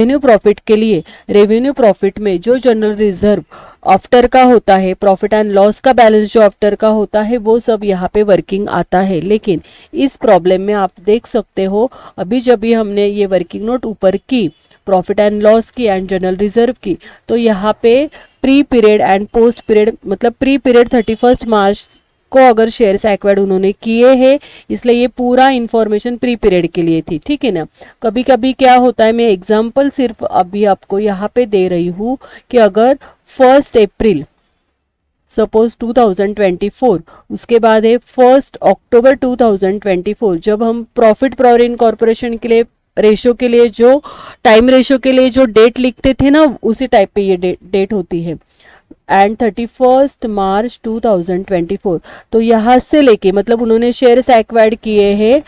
Revenue profit के लिए revenue profit में जो जनरल रिजर्व आफ्टर का होता है, प्रॉफिट एंड लॉस का बैलेंस जो आफ्टर का होता है, वो सब यहाँ पे वर्किंग आता है। लेकिन इस प्रॉब्लम में आप देख सकते हो, अभी जब भी हमने ये वर्किंग नोट ऊपर की, प्रॉफिट एंड लॉस की एंड जनरल रिजर्व की, तो यहाँ पे pre period and post period, मतलब प्री पीरियड 31 मार्च को अगर शेयर्स एक्वायर्ड उन्होंने किए हैं, इसलिए ये पूरा इंफॉर्मेशन प्री पीरियड के लिए थी, ठीक है ना। कभी कभी क्या होता है, मैं एग्जांपल सिर्फ अभी आपको यहाँ पे दे रही हूँ कि अगर 1 अप्रैल सपोज 2024, उसके बाद है 1 अक्टूबर 2024, जब हम प्रॉफिट पर इनकॉर्पोरेशन के लिए रेशो के लिए जो टाइम रेशो के लिए जो डेट लिखते थे ना, उसी टाइप पे ये डेट होती है एंड 31 मार्च 2024। तो यहाँ से लेके मतलब उन्होंने शेयर्स एक्वायर्ड किए हैं,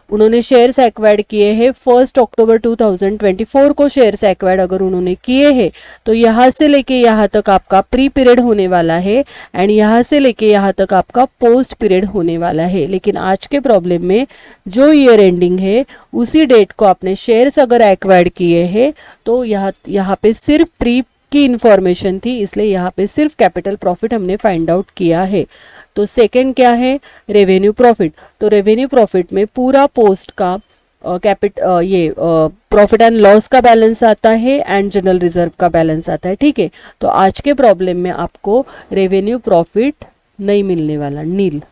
उन्होंने शेयर्स एक्वायर्ड किए हैं 1 अक्टूबर 2024 को शेयर्स एक्वायर्ड अगर उन्होंने किए हैं, तो यहाँ से लेके यहाँ तक आपका प्री पीरियड होने वाला है एंड यहाँ से लेके यहाँ तक आपका पोस्ट पीरियड होने वाला है। लेकिन आज के प्रॉब्लम में जो ईयर एंडिंग है उसी डेट को आपने शेयर्स अगर एक्वायर्ड किए हैं, तो यहाँ पे सिर्फ प्री की इंफॉर्मेशन थी, इसलिए यहाँ पे सिर्फ कैपिटल प्रॉफिट हमने फाइंड आउट किया है। तो सेकंड क्या है, रेवेन्यू प्रॉफिट। तो रेवेन्यू प्रॉफिट में पूरा पोस्ट का ये प्रॉफिट एंड लॉस का बैलेंस आता है एंड जनरल रिजर्व का बैलेंस आता है, ठीक है। तो आज के प्रॉब्लम में आपको रेवेन्यू प्रॉफिट नहीं मिलने वाला, नील।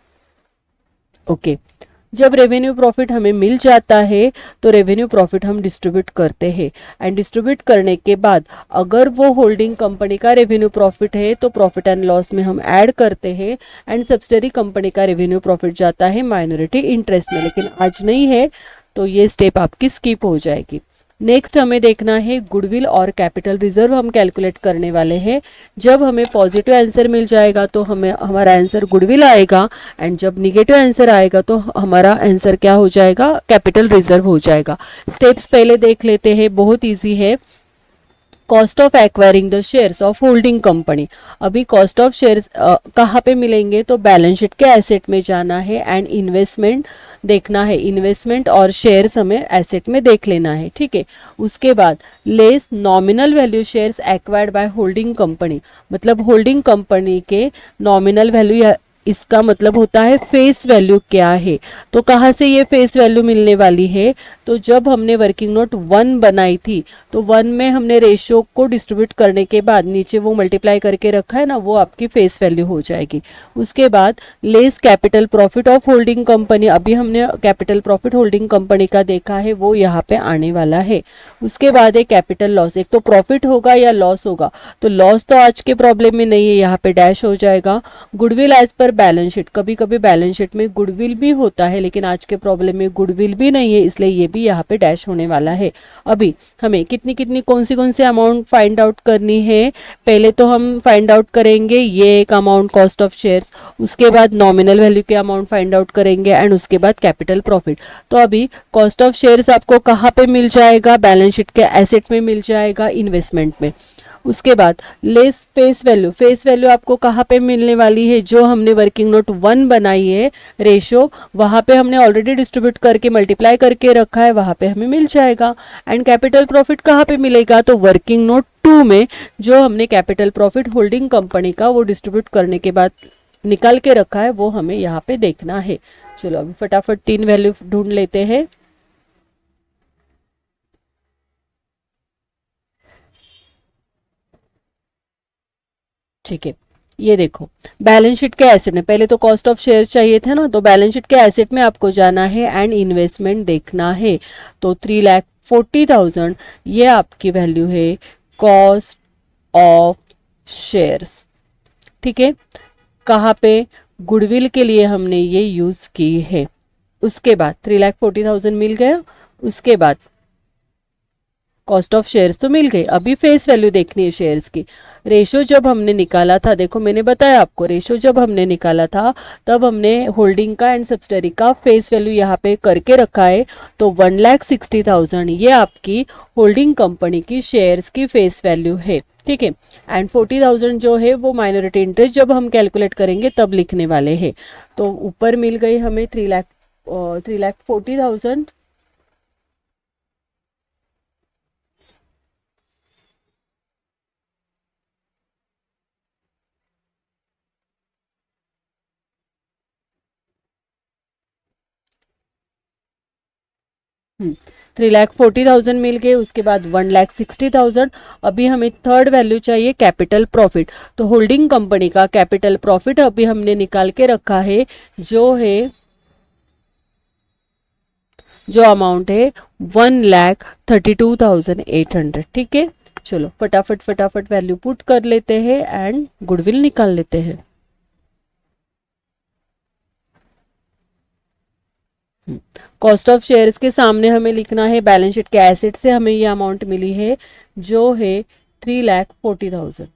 ओके, जब रेवेन्यू प्रॉफिट हमें मिल जाता है तो रेवेन्यू प्रॉफिट हम डिस्ट्रीब्यूट करते हैं एंड डिस्ट्रीब्यूट करने के बाद अगर वो होल्डिंग कंपनी का रेवेन्यू प्रॉफिट है तो प्रॉफिट एंड लॉस में हम ऐड करते हैं एंड सब्सिडरी कंपनी का रेवेन्यू प्रॉफिट जाता है माइनॉरिटी इंटरेस्ट में। लेकिन आज नहीं है तो ये स्टेप आपकी स्किप हो जाएगी। नेक्स्ट हमें देखना है गुडविल और कैपिटल रिजर्व हम कैलकुलेट करने वाले हैं। जब हमें पॉजिटिव आंसर मिल जाएगा तो हमें हमारा आंसर गुडविल आएगा एंड जब निगेटिव आंसर आएगा तो हमारा आंसर क्या हो जाएगा, कैपिटल रिजर्व हो जाएगा। स्टेप्स पहले देख लेते हैं, बहुत इजी है। Cost of acquiring the shares of holding company. अभी कॉस्ट ऑफ शेयर्स कहाँ पे मिलेंगे, तो बैलेंस शीट के एसेट में जाना है एंड इन्वेस्टमेंट देखना है, इन्वेस्टमेंट और शेयर्स हमें एसेट में देख लेना है, ठीक है। उसके बाद less nominal value shares acquired by holding company, मतलब होल्डिंग कंपनी के नॉमिनल वैल्यू, इसका मतलब होता है फेस वैल्यू क्या है। तो कहाँ से ये फेस वैल्यू मिलने वाली है, तो जब हमने वर्किंग नोट 1 बनाई थी तो 1 में हमने रेशो को डिस्ट्रीब्यूट करने के बाद नीचे वो मल्टीप्लाई करके रखा है ना, वो आपकी फेस वैल्यू हो जाएगी। उसके बाद less capital profit of holding company, अभी हमने कैपिटल प्रॉफिट होल्डिंग कंपनी का देखा है, वो यहाँ पे आने वाला है। उसके बाद एक कैपिटल लॉस, एक तो प्रॉफिट होगा या लॉस होगा, तो लॉस तो आज के प्रॉब्लम में नहीं है, यहाँ पे डैश हो जाएगा। Goodwill as per balance sheet, कभी कभी बैलेंस शीट में गुडविल भी होता है लेकिन आज के प्रॉब्लम में गुडविल भी नहीं है, इसलिए ये भी यहाँ पे डैश होने वाला है। अभी हमें कितनी कितनी कौन सी अमाउंट फाइंड आउट करनी है, पहले तो हम फाइंड आउट करेंगे ये एक अमाउंट कॉस्ट ऑफ शेयर्स, उसके बाद नॉमिनल वैल्यू के अमाउंट फाइंड आउट करेंगे एंड उसके बाद कैपिटल प्रॉफिट। तो अभी कॉस्ट ऑफ शेयर्स आपको कहाँ पे मिल जाएगा, बैलेंस शीट के एसेट में मिल जाएगा, इन्वेस्टमेंट में। उसके बाद less face value, face value आपको कहाँ पे मिलने वाली है, जो हमने वर्किंग नोट 1 बनाई है रेशो, वहाँ पे हमने ऑलरेडी डिस्ट्रीब्यूट करके मल्टीप्लाई करके रखा है, वहाँ पे हमें मिल जाएगा। एंड कैपिटल प्रॉफिट कहाँ पे मिलेगा, तो वर्किंग नोट 2 में जो हमने कैपिटल प्रॉफिट होल्डिंग कंपनी का वो डिस्ट्रीब्यूट करने के बाद निकाल के रखा है, वो हमें यहाँ पे देखना है। चलो अभी फटाफट 3 वैल्यू ढूंढ लेते हैं। ठीक है, ये देखो बैलेंस शीट के एसेट में पहले तो कॉस्ट ऑफ शेयर चाहिए थे ना, तो बैलेंस शीट के एसेट में आपको जाना है एंड इन्वेस्टमेंट देखना है। तो 3,40,000 ये आपकी वैल्यू है कॉस्ट ऑफ शेयर्स, ठीक है। कहाँ पे, गुडविल के लिए हमने ये यूज की है। उसके बाद 3,40,000 मिल गया, उसके बाद कॉस्ट ऑफ शेयर्स तो मिल गई, अभी फेस वैल्यू देखनी है शेयर्स की। रेशो जब हमने निकाला था, देखो मैंने बताया आपको, रेशो जब हमने निकाला था तब हमने होल्डिंग का एंड सब्सिडरी का फेस वैल्यू यहाँ पे करके रखा है। तो 1,60,000 ये आपकी होल्डिंग कंपनी की शेयर्स की फेस वैल्यू है, ठीक है। एंड 40,000 जो है वो माइनॉरिटी इंटरेस्ट जब हम कैलकुलेट करेंगे तब लिखने वाले हैं। तो ऊपर मिल गई हमें 3,40,000 3,40,000 मिल गए, उसके बाद 1,60,000। अभी हमें थर्ड वैल्यू चाहिए कैपिटल प्रॉफिट। तो होल्डिंग कंपनी का कैपिटल प्रॉफिट अभी हमने निकाल के रखा है, जो अमाउंट है 1,32,800। ठीक है, चलो फटाफट फटाफट वैल्यू पुट कर लेते हैं एंड गुडविल निकाल लेते हैं। कॉस्ट ऑफ शेयर्स के सामने हमें लिखना है बैलेंस शीट के एसेट से हमें ये अमाउंट मिली है, जो है 3,40,000।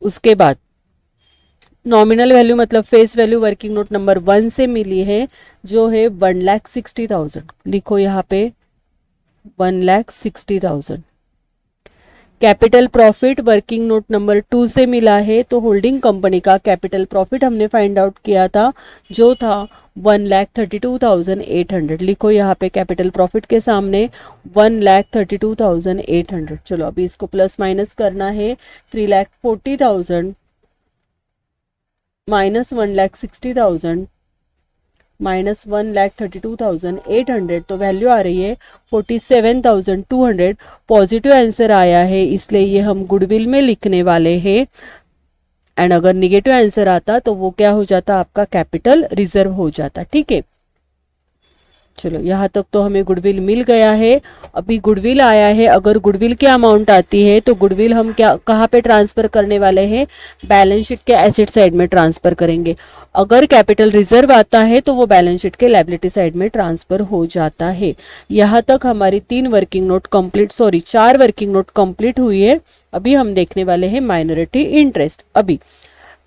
उसके बाद नॉमिनल वैल्यू मतलब face value working note number 1 से मिली है, जो है 1,60,000। लिखो यहाँ पे 1,60,000। Capital profit working note number 2 से मिला है, तो होल्डिंग कंपनी का कैपिटल प्रॉफिट हमने फाइंड आउट किया था, जो था 1,32,800। लिखो यहाँ पे कैपिटल प्रॉफिट के सामने 1,32,800। चलो अभी इसको प्लस माइनस करना है। 3,40,000 माइनस 1,60,000 माइनस 1,32,800, तो वैल्यू आ रही है 47,200। पॉजिटिव आंसर आया है, इसलिए ये हम गुडविल में लिखने वाले हैं। एंड अगर निगेटिव आंसर आता तो वो क्या हो जाता, आपका कैपिटल रिजर्व हो जाता। ठीक है, चलो यहाँ तक तो हमें गुडविल मिल गया है। अभी गुडविल आया है, अगर गुडविल की अमाउंट आती है तो गुडविल हम क्या कहाँ पे ट्रांसफर करने वाले हैं, बैलेंस शीट के एसेट साइड में ट्रांसफर करेंगे। अगर कैपिटल रिजर्व आता है तो वो बैलेंस शीट के लायबिलिटी साइड में ट्रांसफर हो जाता है। यहाँ तक हमारी 4 वर्किंग नोट कंप्लीट हुई है। अभी हम देखने वाले हैं माइनॉरिटी इंटरेस्ट। अभी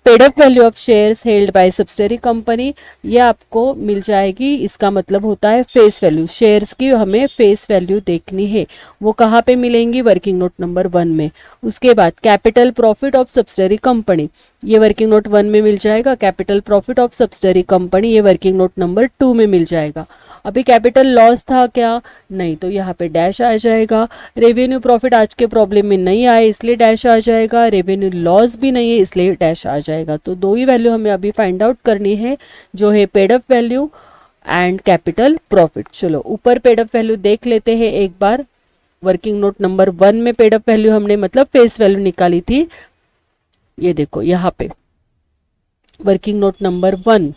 paid up value of shares held by subsidiary company, ये आपको मिल जाएगी। इसका मतलब होता है फेस वैल्यू, शेयर्स की हमें फेस वैल्यू देखनी है। वो कहाँ पे मिलेंगी, वर्किंग नोट नंबर 1 में। उसके बाद capital profit of subsidiary company, ये वर्किंग नोट 1 में मिल जाएगा। Capital profit of subsidiary company, ये वर्किंग नोट नंबर 2 में मिल जाएगा। अभी कैपिटल लॉस था क्या, नहीं, तो यहाँ पे डैश आ जाएगा। रेवेन्यू प्रॉफिट आज के प्रॉब्लम में नहीं आए, इसलिए डैश आ जाएगा। रेवेन्यू लॉस भी नहीं है, इसलिए डैश आ जाएगा। तो 2 ही वैल्यू हमें अभी फाइंड आउट करनी है, जो है paid up value and capital profit. चलो ऊपर पेड अप वैल्यू देख लेते हैं एक बार। वर्किंग नोट नंबर 1 में पेड अप वैल्यू हमने मतलब फेस वैल्यू निकाली थी, ये देखो यहाँ पे वर्किंग नोट नंबर 1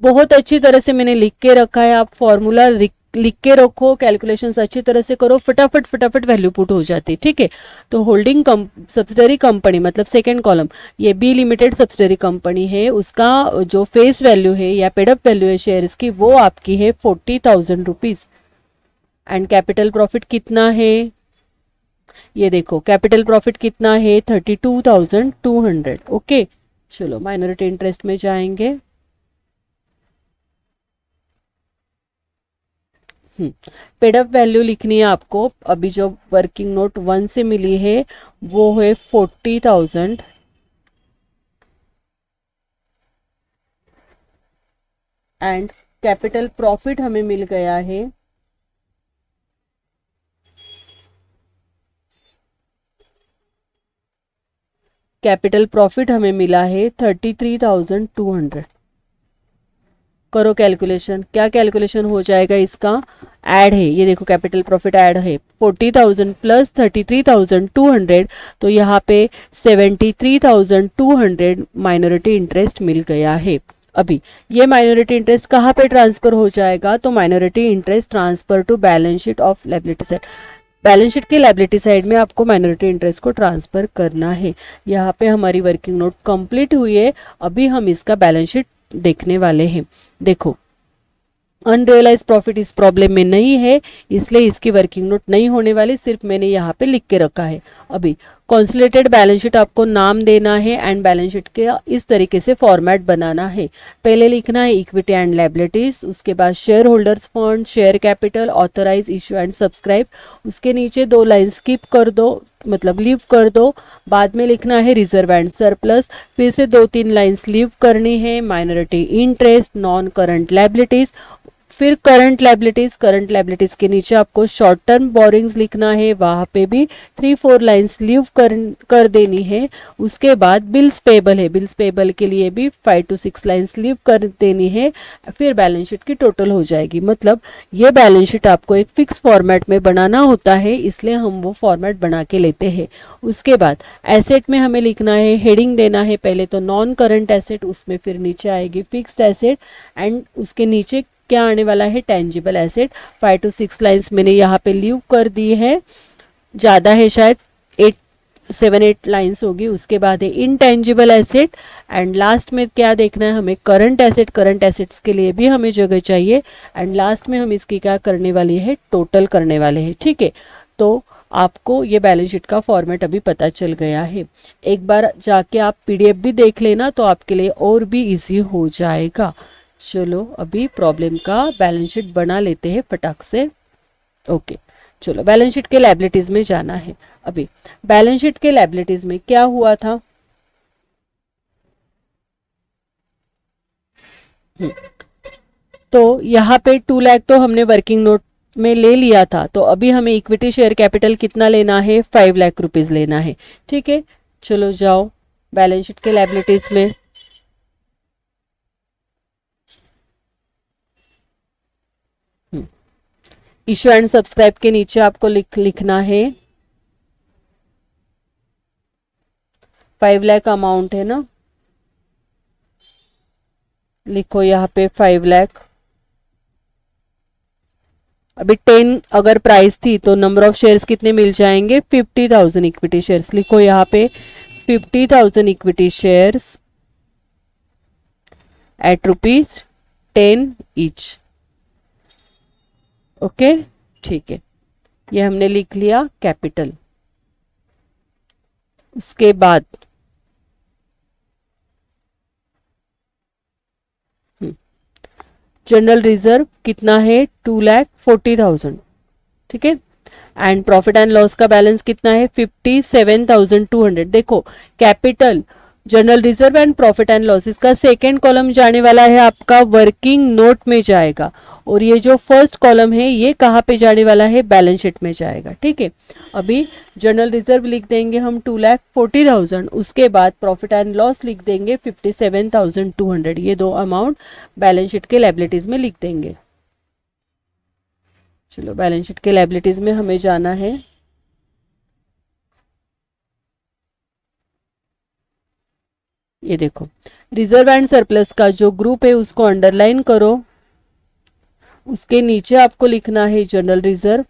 बहुत अच्छी तरह से मैंने लिख के रखा है। आप फॉर्मूला लिख के रखो, कैलकुलेशंस अच्छी तरह से करो, फटाफट फटाफट वैल्यू पुट हो जाती है। ठीक है, तो होल्डिंग सब्सिडरी कंपनी मतलब सेकेंड कॉलम, ये बी लिमिटेड सब्सिडरी कंपनी है, उसका जो फेस वैल्यू है या पेडअप वैल्यू है शेयर्स की, वो आपकी है 40,000 रुपीज। एंड कैपिटल प्रॉफिट कितना है, ये देखो कैपिटल प्रॉफिट कितना है 32,200। ओके, चलो माइनॉरिटी इंटरेस्ट में जाएंगे। पेडअप वैल्यू लिखनी है आपको। अभी जो वर्किंग नोट 1 से मिली है वो है 40,000 एंड कैपिटल प्रॉफिट हमें मिल गया है कैपिटल प्रॉफिट हमें मिला है 33,200। करो कैलकुलेशन, क्या कैलकुलेशन हो जाएगा इसका, ऐड है, ये देखो कैपिटल प्रॉफिट ऐड है 40,000 प्लस 33,200, तो यहाँ पे 73,200 माइनॉरिटी इंटरेस्ट मिल गया है। अभी ये माइनॉरिटी इंटरेस्ट कहाँ पे ट्रांसफर हो जाएगा, तो minority interest transfer to balance sheet of liability side, balance sheet के लायबिलिटी साइड में आपको माइनॉरिटी इंटरेस्ट को ट्रांसफर करना है। यहाँ पे हमारी वर्किंग नोट कंप्लीट हुई है। अभी हम इसका बैलेंस शीट देखने वाले हैं। देखो अनरियलाइज प्रॉफिट इस प्रॉब्लम में नहीं है, इसलिए इसकी वर्किंग नोट नहीं होने वाली, सिर्फ मैंने यहाँ पे लिख के रखा है। अभी कंसोलिडेटेड बैलेंस शीट आपको नाम देना है एंड बैलेंस शीट के इस तरीके से फॉर्मेट बनाना है। पहले लिखना है इक्विटी एंड लायबिलिटीज, उसके बाद shareholders fund, share capital, authorise, issue and subscribe. उसके नीचे 2 लाइन स्किप कर दो, मतलब लीव कर दो। बाद में लिखना है रिजर्व एंड सरप्लस, फिर से 2-3 लाइन्स लीव करनी है। Minority interest, non current liabilities, फिर करंट लाइबिलिटीज के नीचे आपको शॉर्ट टर्म बोरिंग्स लिखना है, वहां पे भी 3-4 लाइंस लीव कर देनी है। उसके बाद बिल्स पेबल है, बिल्स पेबल के लिए भी 5-6 लाइंस लीव कर देनी है। फिर बैलेंस शीट की टोटल हो जाएगी। मतलब ये बैलेंस शीट आपको एक फिक्स फॉर्मेट में बनाना होता है, इसलिए हम वो फॉर्मेट बना के लेते हैं। उसके बाद एसेट में हमें लिखना है, हेडिंग देना है पहले तो नॉन करंट एसेट, उसमें फिर नीचे आएगी फिक्स्ड एसेट एंड उसके नीचे क्या आने वाला है, टेंजिबल एसेट। 5-6 लाइंस मैंने यहाँ पे लीव कर दी है, ज़्यादा है शायद 7-8 लाइंस होगी। उसके बाद है इनटेंजिबल एसेट एंड लास्ट में क्या देखना है हमें, करंट एसेट। करंट एसेट्स के लिए भी हमें जगह चाहिए एंड लास्ट में हम इसकी क्या करने वाली है, टोटल करने वाले हैं। ठीक है, तो आपको ये बैलेंस शीट का फॉर्मेट अभी पता चल गया है। एक बार जाके आप पीडीएफ भी देख लेना तो आपके लिए और भी इजी हो जाएगा। चलो अभी प्रॉब्लम का बैलेंस शीट बना लेते हैं फटाक से। ओके, चलो बैलेंस शीट के लायबिलिटीज में जाना है। अभी बैलेंस शीट के लायबिलिटीज में क्या हुआ था, तो यहाँ पे 2 लाख तो हमने वर्किंग नोट में ले लिया था, तो अभी हमें इक्विटी शेयर कैपिटल कितना लेना है, 5 लाख रुपीज लेना है। ठीक है, चलो जाओ बैलेंस शीट के लायबिलिटीज में। इशू एंड सब्सक्राइब के नीचे आपको लिखना है 5 लाख अमाउंट है ना, लिखो यहाँ पे 5 लाख। अभी 10 अगर प्राइस थी तो नंबर ऑफ शेयर्स कितने मिल जाएंगे, 50,000 इक्विटी शेयर्स। लिखो यहाँ पे 50,000 equity shares at ₹10 each. Okay, ठीक है, ये हमने लिख लिया कैपिटल। उसके बाद जनरल रिजर्व कितना है, 2,40,000। ठीक है, एंड प्रॉफिट एंड लॉस का बैलेंस कितना है, 57,200। देखो capital, general reserve and profit and loss, इसका सेकेंड कॉलम जाने वाला है आपका वर्किंग नोट में जाएगा, और ये जो फर्स्ट कॉलम है ये कहाँ पे जाने वाला है, बैलेंस शीट में जाएगा। ठीक है, अभी जनरल रिजर्व लिख देंगे हम 2,40,000, उसके बाद प्रॉफिट एंड लॉस लिख देंगे 57,200। ये दो अमाउंट बैलेंस शीट के लायबिलिटीज में लिख देंगे। चलो बैलेंस शीट के लायबिलिटीज में हमें जाना है। ये देखो रिजर्व एंड सरप्लस का जो ग्रुप है उसको अंडरलाइन करो, उसके नीचे आपको लिखना है general reserve,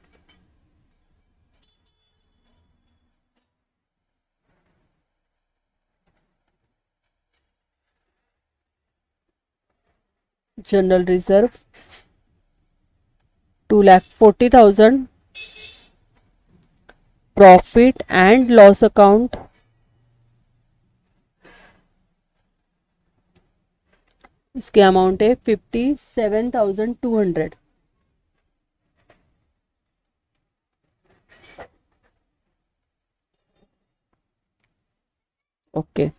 general reserve 2,40,000, profit and loss account इसके अमाउंट है 57,200। ओके,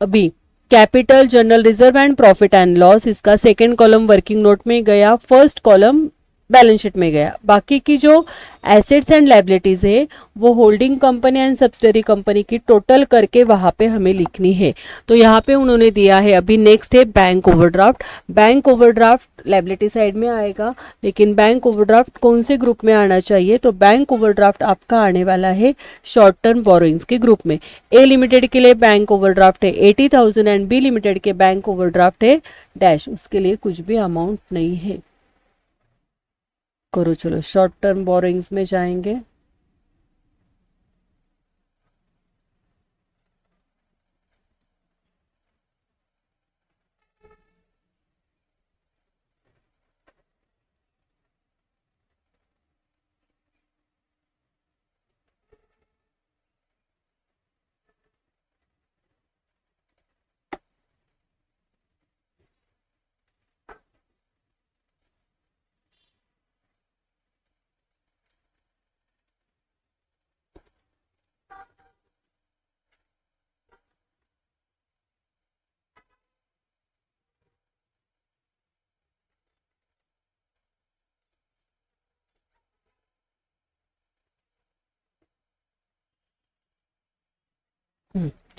अभी capital, general reserve and profit and loss, इसका सेकेंड कॉलम वर्किंग नोट में गया, फर्स्ट कॉलम बैलेंस शीट में गया। बाकी की जो एसेट्स एंड लायबिलिटीज है वो holding company and subsidiary company की टोटल करके वहां पे हमें लिखनी है। तो यहाँ पे उन्होंने दिया है, अभी नेक्स्ट है bank overdraft. Bank overdraft liability side में आएगा, लेकिन बैंक ओवरड्राफ्ट कौन से ग्रुप में आना चाहिए, तो बैंक ओवरड्राफ्ट आपका आने वाला है शॉर्ट टर्म बोरोइंग्स के ग्रुप में। ए लिमिटेड के लिए बैंक ओवरड्राफ्ट है 80,000 एंड बी लिमिटेड के बैंक ओवरड्राफ्ट है डैश, उसके लिए कुछ भी अमाउंट नहीं है। करो, चलो शॉर्ट टर्म बोरोइंग्स में जाएंगे।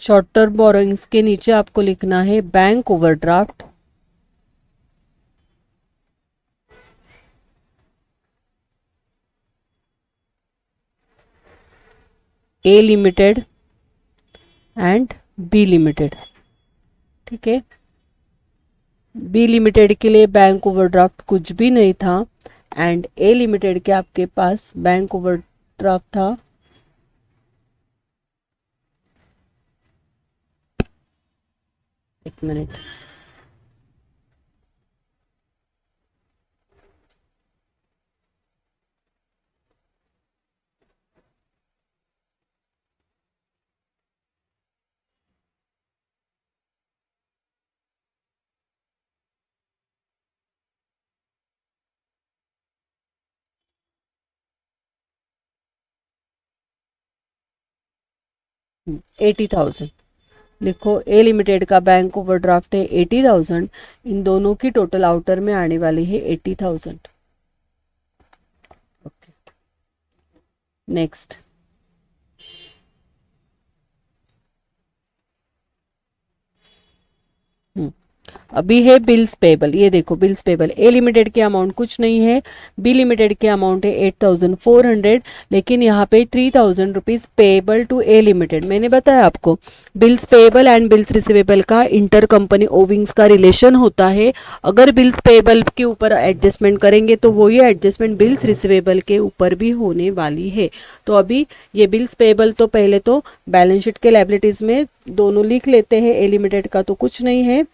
शॉर्ट टर्म बोरोइंग्स के नीचे आपको लिखना है bank overdraft, A limited and B limited. ठीक है, बी लिमिटेड के लिए बैंक ओवरड्राफ्ट कुछ भी नहीं था एंड ए लिमिटेड के आपके पास बैंक ओवरड्राफ्ट था एक मिनट, $80,000 लिखो। ए लिमिटेड का बैंक ओवरड्राफ्ट है 80,000, इन दोनों की टोटल आउटर में आने वाली है 80,000। Okay, next. अभी है बिल्स पेबल, ये देखो बिल्स पेबल। ए लिमिटेड के अमाउंट कुछ नहीं है, बी लिमिटेड के अमाउंट है 8,400, लेकिन यहाँ पे 3,000 rupees payable to A limited. मैंने बताया आपको bills payable and bills receivable का इंटर कंपनी ओविंग्स का रिलेशन होता है। अगर बिल्स पेबल के ऊपर एडजस्टमेंट करेंगे तो वो ये एडजस्टमेंट बिल्स रिसीवेबल के ऊपर भी होने वाली है। तो अभी ये बिल्स पेबल तो पहले तो बैलेंस शीट के लायबिलिटीज में दोनों लिख लेते हैं, ए लिमिटेड का तो कुछ नहीं है,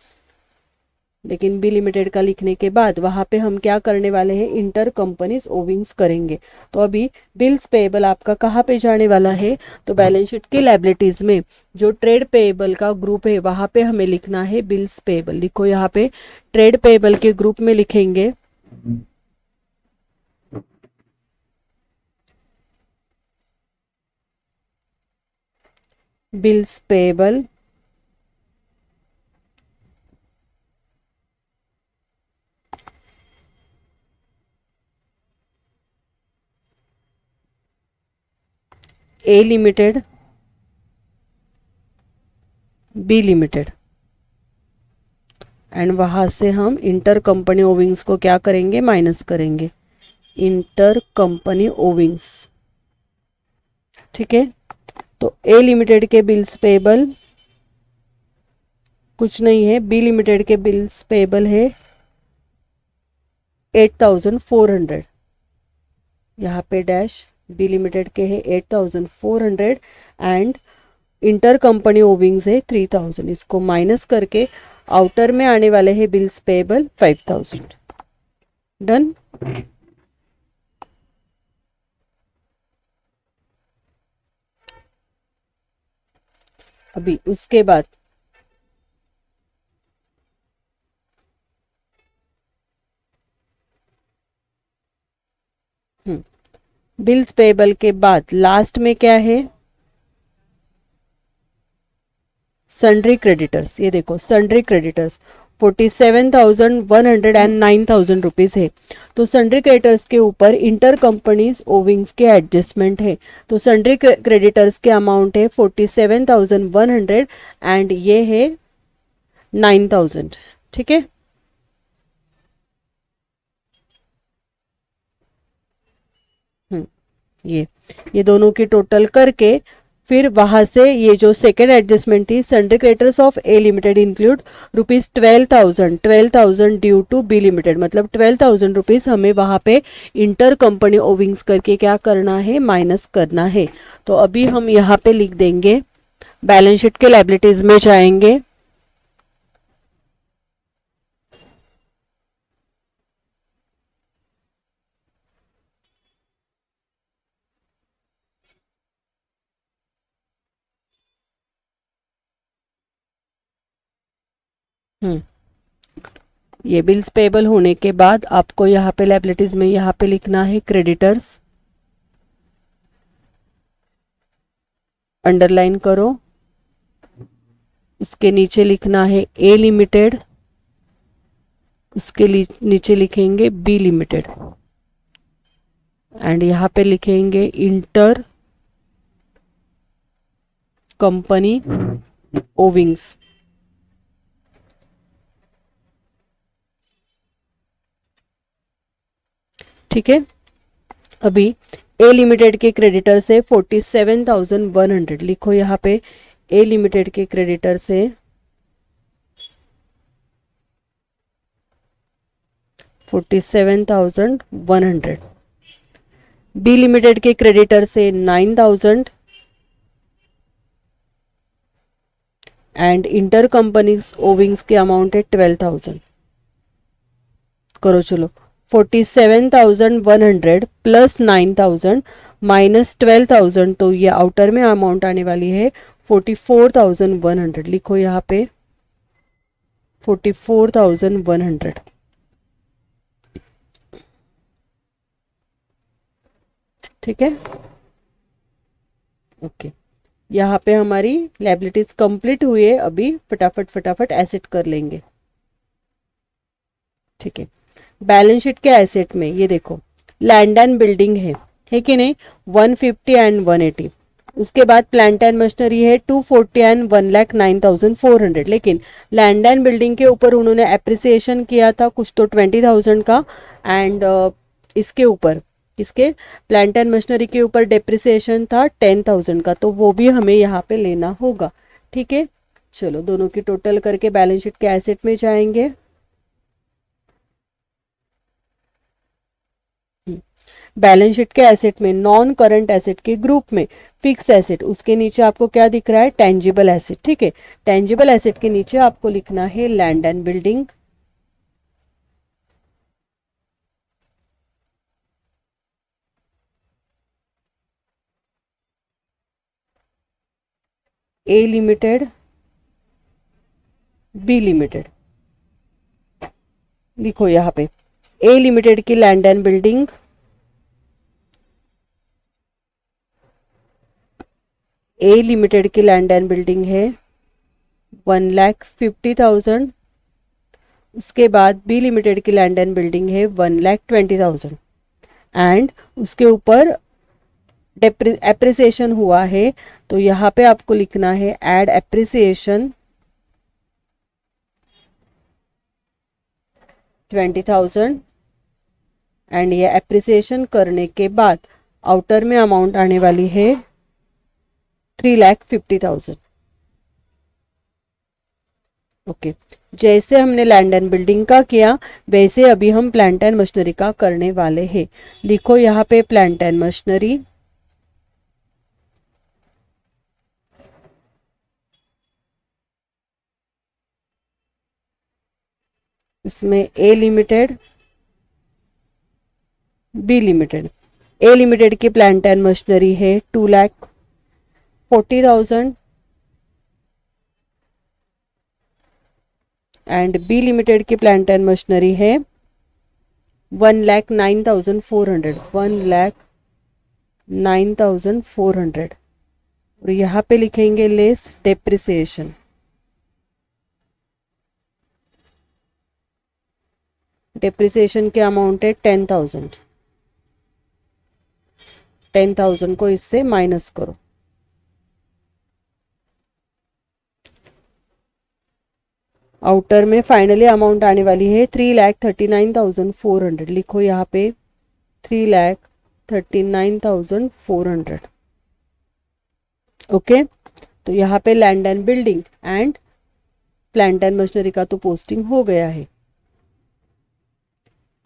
लेकिन बी लिमिटेड का लिखने के बाद वहां पे हम क्या करने वाले हैं, इंटर कंपनीज ओविंग्स करेंगे। तो अभी बिल्स पेएबल आपका कहाँ पे जाने वाला है, तो बैलेंस शीट के लायबिलिटीज में जो ट्रेड पेएबल का ग्रुप है वहां पे हमें लिखना है बिल्स पेएबल। लिखो यहाँ पे ट्रेड पेएबल के ग्रुप में लिखेंगे bills payable A limited, B limited, and वहां से हम इंटर कंपनी ओविंग्स को क्या करेंगे, माइनस करेंगे, इंटर कंपनी ओविंग्स। ठीक है, तो ए लिमिटेड के बिल्स पेएबल कुछ नहीं है, बी लिमिटेड के बिल्स पेएबल है 8,400, यहाँ पे डैश, बी लिमिटेड के है 8,400 एंड इंटर कंपनी ओविंग्स है 3,000। इसको माइनस करके आउटर में आने वाले हैं बिल्स पेएबल 5,000। डन। अभी उसके बाद बिल्स पेएबल के बाद लास्ट में क्या है, सन्ड्री क्रेडिटर्स। ये देखो सन्ड्री क्रेडिटर्स 47,100 एंड 9,000 रुपीज है। तो सन्ड्री क्रेडिटर्स के ऊपर इंटर कंपनीज ओविंग्स के एडजस्टमेंट है। तो सन्ड्री क्रेडिटर्स के अमाउंट है 47,100 एंड ये है 9,000। ठीक है, ये दोनों की टोटल करके फिर वहां से ये जो सेकेंड एडजस्टमेंट थी, sundry creditors of A limited include rupees 12,000 due to B limited, मतलब 12,000 रुपीज हमें वहां पे इंटर कंपनी ओविंग्स करके क्या करना है, माइनस करना है। तो अभी हम यहाँ पे लिख देंगे, बैलेंस शीट के लायबिलिटीज में जाएंगे, ये बिल्स पेएबल होने के बाद आपको यहाँ पे लायबिलिटीज में यहाँ पे लिखना है क्रेडिटर्स, अंडरलाइन करो, उसके नीचे लिखना है ए लिमिटेड, उसके नीचे लिखेंगे बी लिमिटेड एंड यहाँ पे लिखेंगे इंटर कंपनी ओविंग्स। ठीक है, अभी ए लिमिटेड के क्रेडिटर से 47,100 लिखो यहाँ पे। ए लिमिटेड के क्रेडिटर से 47,100, बी लिमिटेड के क्रेडिटर से 9,000 एंड इंटर कंपनीज ओविंग्स के अमाउंट है 12,000। करो चलो, 47,100 प्लस 9,000 माइनस 12,000, तो ये आउटर में अमाउंट आने वाली है 44,100। लिखो यहाँ पे 44,100। ठीक है, ओके। यहाँ पे हमारी लायबिलिटीज कंप्लीट हुई है। अभी फटाफट फटाफट एसेट कर लेंगे। ठीक है, बैलेंस शीट के एसेट में ये देखो, लैंड एंड बिल्डिंग है कि नहीं, 150 एंड 180। उसके बाद प्लांट एंड मशीनरी है 240 एंड 1,09,400। लेकिन लैंड एंड बिल्डिंग के ऊपर उन्होंने एप्रिसिएशन किया था कुछ तो 20,000 का, एंड इसके ऊपर, इसके प्लांट एंड मशीनरी के ऊपर डेप्रिसिएशन था 10,000 का, तो वो भी हमें यहाँ पे लेना होगा। ठीक है, चलो दोनों की टोटल करके बैलेंस शीट के एसेट में जाएंगे। बैलेंस शीट के एसेट में नॉन करंट एसेट के ग्रुप में फिक्स्ड एसेट, उसके नीचे आपको क्या दिख रहा है, टेंजिबल एसेट। ठीक है, टेंजिबल एसेट के नीचे आपको लिखना है land and building, A limited, B limited. लिखो यहाँ पे ए लिमिटेड की land and building, A limited की लैंड एंड बिल्डिंग है 1,50,000। उसके बाद बी लिमिटेड की लैंड एंड बिल्डिंग है 1,20,000 एंड उसके ऊपर एप्रिसिएशन हुआ है, तो यहाँ पे आपको लिखना है एड एप्रिसिएशन 20,000 एंड ये एप्रिसिएशन करने के बाद आउटर में अमाउंट आने वाली है 3,50,000। ओके, जैसे हमने लैंड एंड बिल्डिंग का किया वैसे अभी हम प्लांट एंड मशीनरी का करने वाले हैं। लिखो यहाँ पे प्लांट एंड मशीनरी, उसमें ए लिमिटेड, बी लिमिटेड। ए लिमिटेड की प्लांट एंड मशीनरी है 2,40,000 एंड बी लिमिटेड की प्लांट एंड मशीनरी है 1,09,400, 1,09,400। और यहाँ पे लिखेंगे लेस डेप्रिसिएशन। डेप्रिसिएशन के अमाउंट है 10,000। 10,000 को इससे माइनस करो। आउटर में फाइनली अमाउंट आने वाली है 3,39,400। लिखो यहाँ पे 3,39,400। ओके, तो यहाँ पे land and building and plant and machinery का तो पोस्टिंग हो गया है।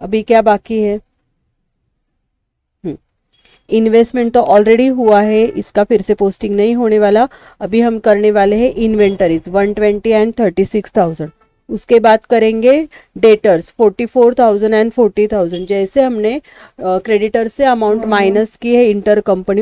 अभी क्या बाकी है, इन्वेस्टमेंट तो ऑलरेडी हुआ है, इसका फिर से पोस्टिंग नहीं होने वाला। अभी हम करने वाले हैं इन्वेंटरीज 120 एंड 36,000। उसके बाद करेंगे डेटर्स 44,000 एंड 40,000। जैसे हमने क्रेडिटर से अमाउंट माइनस की है इंटर कंपनी